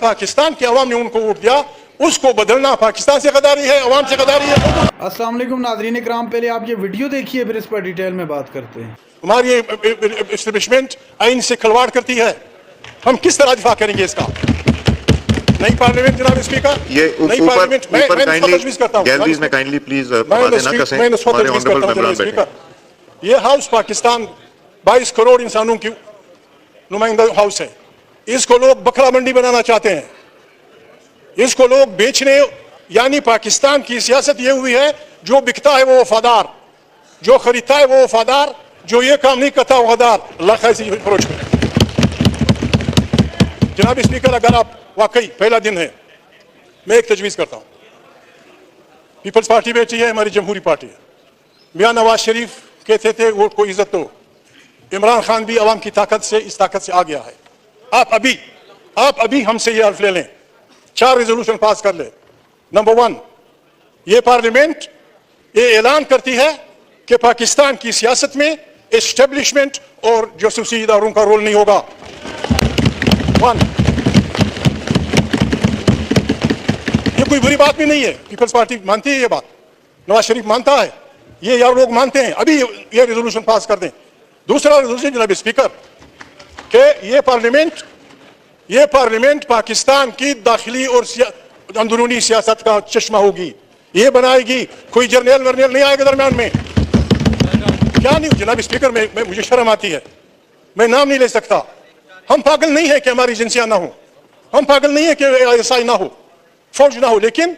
पाकिस्तान की अवाम ने उनको वोट दिया, उसको बदलना पाकिस्तान से गद्दारी है, अवाम से गद्दारी है। अस्सलाम वालेकुम नाज़रीन कराम, पहले आप ये वीडियो देखिए फिर इस पर डिटेल में बात करते हैं। हमारी एस्टेब्लिशमेंट आइन से खिलवाड़ करती है, हम किस तरह दिफा करेंगे इसका? नई पार्लियामेंट जनाब स्पीकर, नई पार्लियामेंट मैं तजवीज़ करता हूं, गैलरीज में काइंडली प्लीज आवाज़ें ना कसें। मैं तजवीज़ करता हूं स्पीकर, ये हाउस पाकिस्तान 22 करोड़ इंसानों की नुमाइंदा हाउस है। इसको लोग बकरा मंडी बनाना चाहते हैं, इसको लोग बेचने, यानी पाकिस्तान की सियासत ये हुई है जो बिकता है वो वफादार, जो खरीदता है वो वफादार, जो ये काम नहीं करता वफादार। अल्लाह खैर से अप्रोच करें। जनाब स्पीकर, अगर आप वाकई पहला दिन है, मैं एक तजवीज़ करता हूँ, पीपल्स पार्टी बेची है, हमारी जमहूरी पार्टी है। मियां नवाज शरीफ कहते थे वोट को इज्जत दो, इमरान खान भी अवाम की ताकत से, इस ताकत से आ गया है। आप अभी हमसे ये हल्फ ले लें, 4 रेजोल्यूशन पास कर ले। नंबर 1, ये पार्लियामेंट ये ऐलान करती है कि पाकिस्तान की सियासत में एस्टेब्लिशमेंट और जासूसी इदारों का रोल नहीं होगा। 1, ये कोई बुरी बात भी नहीं है, पीपल्स पार्टी मानती है ये बात, नवाज शरीफ मानता है, ये यार लोग मानते हैं, अभी ये रेजोल्यूशन पास कर दें। दूसरा रेजोल्यूशन जनाब स्पीकर, कि ये पार्लियामेंट पाकिस्तान की दाखिली और अंदरूनी सियासत का चश्मा होगी, ये बनाएगी, कोई जर्नल वर्नल नहीं आएगा दरम्यान में। क्या नहीं जनाब स्पीकर, मुझे शर्म आती है, मैं नाम नहीं ले सकता। हम पागल नहीं है कि हमारी एजेंसियां ना हो, हम पागल नहीं है कि ISI ना हो, फौज ना हो, लेकिन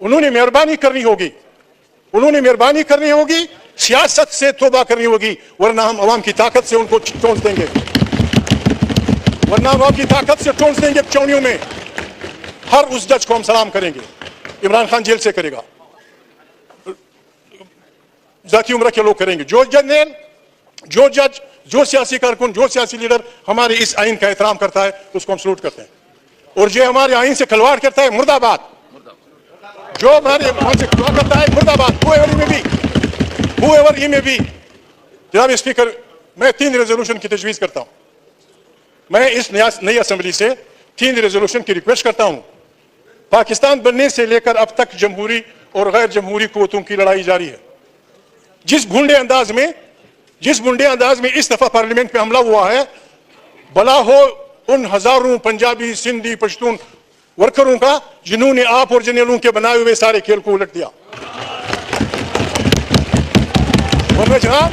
उन्होंने मेहरबानी करनी होगी, सियासत से तौबा करनी होगी, वरना हम अवाम की ताकत से उनको चोंच देंगे, वरना अवाम की ताकत से चोंच देंगे चौनियों में। हर उस जज को हम सलाम करेंगे, इमरान खान जेल से करेगा, जाती उम्र के लोग करेंगे, जो जनरल, जो जज, जो सियासी कारकुन, जो सियासी लीडर हमारे इस आइन का एहतराम करता है उसको हम सलूट करते हैं, और जो हमारे आइन से खिलवाड़ करता है मुर्दाबाद, जो हमारे आइन से खिलवाड़ करता है मुर्दाबाद, हुएवर में भी। जनाब स्पीकर, मैं 3 रेजोल्यूशन की तजवीज़ करता हूं, मैं इस नई असेंबली से 3 रेजोल्यूशन की रिक्वेस्ट करता हूं। पाकिस्तान बनने से लेकर अब तक जमहूरी और गैर जमहूरी कुव्वतों की लड़ाई जारी है। जिस गुंडे अंदाज में इस दफा पार्लियामेंट में हमला हुआ है, भला हो उन हजारों पंजाबी, सिंधी, पश्तून वर्करों का जिन्होंने आप और जर्नलों के बनाए हुए सारे खेल को उलट दिया। जनाब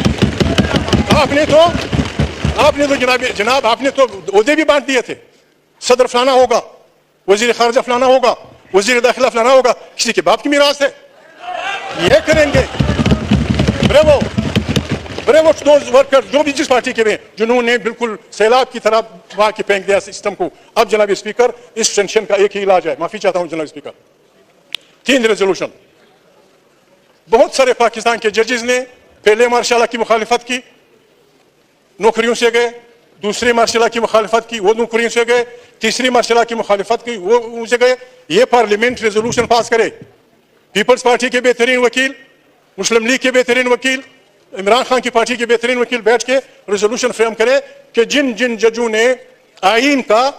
आपने तो जनाब आपने तो ओहदे भी बांट दिए थे, सदर फलाना होगा, वजीर खारजा फलाना होगा, वजीर दाखिला फलाना होगा, किसी के बाप की मीरास है, ये करेंगे। ब्रेवो दोज वर्कर जो भी जिस पार्टी के में, जिन्होंने बिल्कुल सैलाब की तरह वहां के फेंक दिया सिस्टम को। अब जनाब स्पीकर, इस टेंशन का एक ही इलाज है, माफी चाहता हूं जनाब स्पीकर, 3 रेजोल्यूशन। बहुत सारे पाकिस्तान के जजेस ने पहले मार्शल की मुखालिफत की, नौकरियों से गए, दूसरी मार्शल की मुखालिफत की, वो नौकरियों से गए, तीसरी मार्शल की मुखालिफत की, वो उनसे गए। ये पार्लियामेंट रेजोल्यूशन पास करे, पीपल्स पार्टी के बेहतरीन वकील, मुस्लिम लीग के बेहतरीन वकील, इमरान खान की पार्टी के बेहतरीन वकील बैठ के रेजोल्यूशन फ्रेम करे कि जिन जिन जजों ने आईन का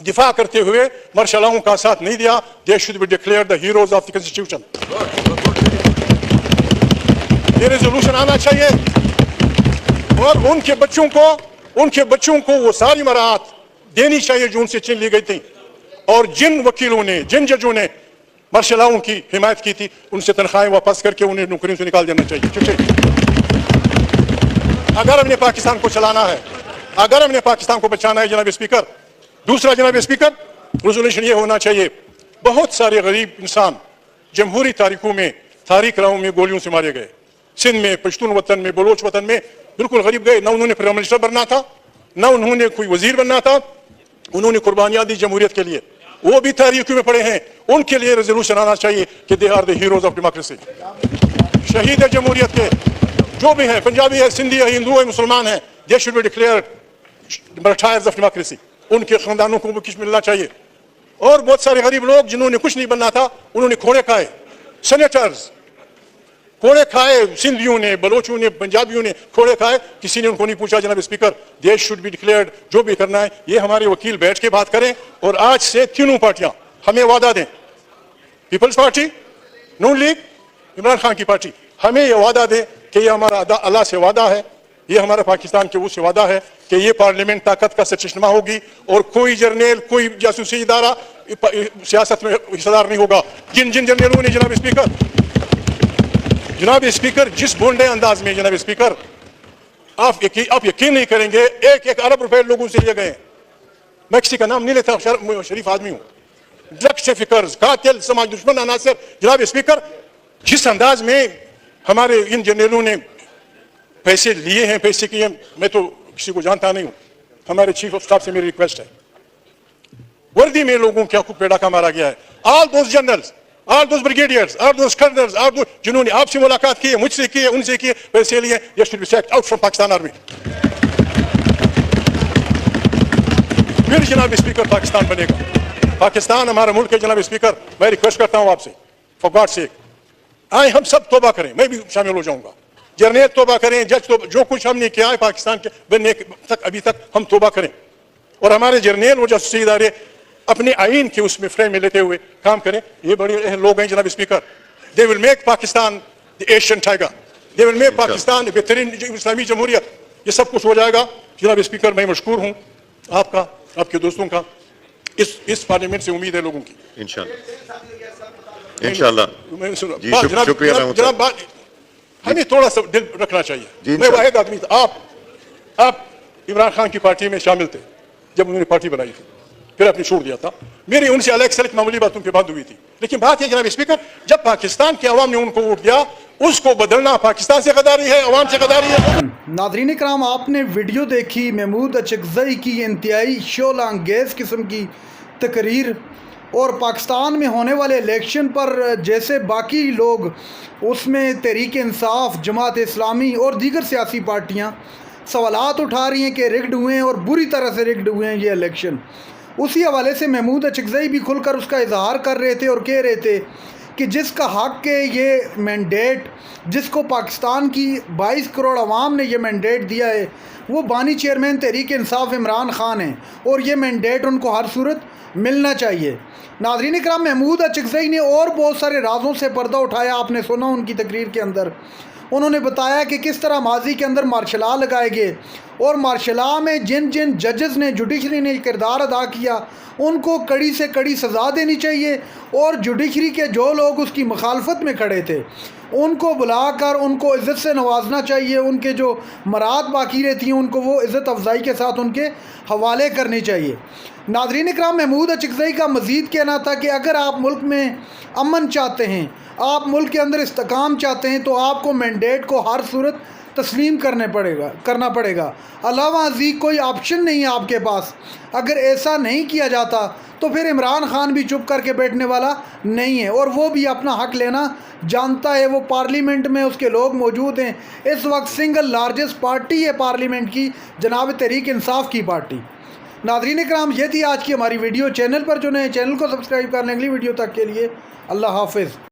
दिफा करते हुए मार्शलों का साथ नहीं दिया, they should be declared the heroes of the constitution. ये रेजोल्यूशन आना चाहिए, और उनके बच्चों को वो सारी मराहत देनी चाहिए जो उनसे छीन ली गई थी, और जिन वकीलों ने, जिन जजों ने मार्शलों की हिमायत की थी, उनसे तनख्वाहें वापस करके उन्हें नौकरियों से निकाल देना चाहिए। अगर हमने पाकिस्तान को चलाना है, अगर हमने पाकिस्तान को बचाना है जनाब स्पीकर। दूसरा जनाब स्पीकर, रेजोल्यूशन ये होना चाहिए, बहुत सारे गरीब इंसान जमहूरी तारीखों में, तारीख राहों में गोलियों से मारे गए, सिंध में, पश्तून वतन में, बलोच वतन में, बिल्कुल गरीब गए, ना उन्होंने प्राइम मिनिस्टर बनना था, ना उन्होंने कोई वजीर बनना था, उन्होंने कुर्बानियां दी जमहूरियत के लिए, वो भी तारीखों में पड़े हैं, उनके लिए रेजोल्यूशन आना चाहिए कि they are the heroes of democracy. शहीद है जमहूरियत के जो भी हैं, पंजाबी है, सिंधी है, हिंदू है, मुसलमान है, they should be declared martyrs of democracy, उनके खानदानों को भी कुछ मिलना चाहिए। और बहुत सारे गरीब लोग जिन्होंने कुछ नहीं बनना था, उन्होंने खोड़े खाए, सेनेटर्स, कोड़े खाए सिंधियों ने, बलोचों ने, पंजाबियों ने कोड़े खाए, किसी ने उनको नहीं पूछा जनाब स्पीकर। देश शुड बी डिक्लेयर्ड, जो भी करना है ये हमारे वकील बैठ के बात करें। और आज से तीनों पार्टियां हमें वादा दें, पीपल्स पार्टी, नून लीग, इमरान खान की पार्टी, हमें यह वादा दें कि यह हमारा अल्लाह से वादा है, ये हमारा पाकिस्तान के उससे वादा है कि ये पार्लियामेंट ताकत का चश्मा होगी और कोई जर्नेल, कोई जासूसी इदारा सियासत में हिस्सेदार नहीं होगा। जिन जिन जर्नेलों ने जनाब स्पीकर जिस बोंडे अंदाज में जनाब स्पीकर आप यकीन नहीं करेंगे, 1-1 अरब रुपए लोगों से लिए गए। मैं किसी का नाम नहीं लेता, शरीफ आदमी हूं। ड्रग्स ट्रैफिकर्स, कातिल, समाज दुश्मन अनासर, जनाब स्पीकर जिस अंदाज में हमारे इन जर्नेलों ने पैसे लिए हैं, पैसे किए, मैं तो किसी को जानता नहीं हूं। हमारे चीफ ऑफ स्टाफ से मेरी रिक्वेस्ट है, वर्दी में लोगों के हकूक पे डाका मारा गया है। All those generals, all those brigadiers, all those colonel's, all those जिन्होंने आपसे मुलाकात की है, मुझसे की है, उनसे की है, पैसे लिए, they should be sacked out from Pakistan army. फिर जनाब स्पीकर पाकिस्तान बनेगा। पाकिस्तान हमारा मुल्क है जनाब स्पीकर। मैं रिक्वेस्ट करता हूं आपसे, फॉर गॉड सेक, आए हम सब तौबा करें, मैं भी शामिल हो जाऊंगा। जर्नेल तौबा करें, जज तौबा, जो कुछ हमने किया है पाकिस्तान के बनने तक अभी तक हम तौबा करें। और हमारे जर्नेल और जासूसी इदारे अपने आइन के उसमें फ्रेम में लेते हुए काम करें। ये बड़े लोग हैं जनाब speaker, they will make Pakistan the Asian tiger, they will make Pakistan बेहतरीन इस्लामी जमहूरियत। ये सब कुछ हो जाएगा जनाब स्पीकर। मैं मशकूर हूँ आपका, आपके दोस्तों का। इस पार्लियामेंट से उम्मीद है लोगों की, इंशाल्लाह। जी शुक्रिया। जनाब हमें थोड़ा सा दिल रखना चाहिए। मैं वाहिद आदमी था, आप इमरान खान की पार्टी में शामिल थे जब उन्होंने पार्टी बनाई थी, फिर आपने छोड़ दिया था। मेरी उनसे अलग सलग मामूली बातों पे बात हुई थी, लेकिन बात है जनाब स्पीकर, जब पाकिस्तान की अवाम ने उनको वोट दिया, उसको बदलना पाकिस्तान से गद्दारी है, अवाम से गद्दारी है। नाज़रीन कराम, आपने वीडियो देखी महमूद अचकज़ई की इंतहाई शोलांगेज़ किस्म की तकरीर, और पाकिस्तान में होने वाले इलेक्शन पर जैसे बाकी लोग उसमें तहरीक इंसाफ, जमात इस्लामी और दीगर सियासी पार्टियां सवालात उठा रही हैं कि रिग्ड हुए हैं और बुरी तरह से रिग्ड हुए हैं ये इलेक्शन, उसी हवाले से महमूद अचकज़ई भी खुलकर उसका इजहार कर रहे थे और कह रहे थे कि जिसका हक है ये मैंडेट, जिसको पाकिस्तान की 22 करोड़ अवाम ने ये मैंडेट दिया है, वो बानी चेयरमैन तहरीक इंसाफ इमरान खान हैं और ये मैंडेट उनको हर सूरत मिलना चाहिए। नाज़रीन इकराम, महमूद अचकज़ई ने और बहुत सारे राजों से पर्दा उठाया। आपने सुना उनकी तकरीर के अंदर उन्होंने बताया कि किस तरह माजी के अंदर मार्शल लॉ लगाए गए और मार्शल लॉ में जिन जिन जजेस ने, जुडिशरी ने किरदार अदा किया, उनको कड़ी से कड़ी सज़ा देनी चाहिए और जुडिशरी के जो लोग उसकी मुखालफत में खड़े थे उनको बुलाकर उनको इज़्ज़त से नवाजना चाहिए। उनके जो मराद बाकी रहती हैं उनको वो इज़्ज़त अफजाई के साथ उनके हवाले करनी चाहिए। नाज़रीन इकराम, महमूद अचकज़ई का मज़ीद कहना था कि अगर आप मुल्क में अमन चाहते हैं, आप मुल्क के अंदर इस्तेकाम चाहते हैं, तो आपको मैंडेट को हर सूरत तस्लीम करना पड़ेगा। अलावा अज़ीज़ कोई ऑप्शन नहीं है आपके पास। अगर ऐसा नहीं किया जाता तो फिर इमरान खान भी चुप करके बैठने वाला नहीं है और वो भी अपना हक लेना जानता है। वो पार्लियामेंट में उसके लोग मौजूद हैं। इस वक्त सिंगल लार्जेस्ट पार्टी है पार्लियामेंट की, जनाब तहरीक इंसाफ की पार्टी। नाज़रीन इकराम, ये थी आज की हमारी वीडियो। चैनल पर जो नए, चैनल को सब्सक्राइब करने, अगली वीडियो तक के लिए अल्लाह हाफिज़।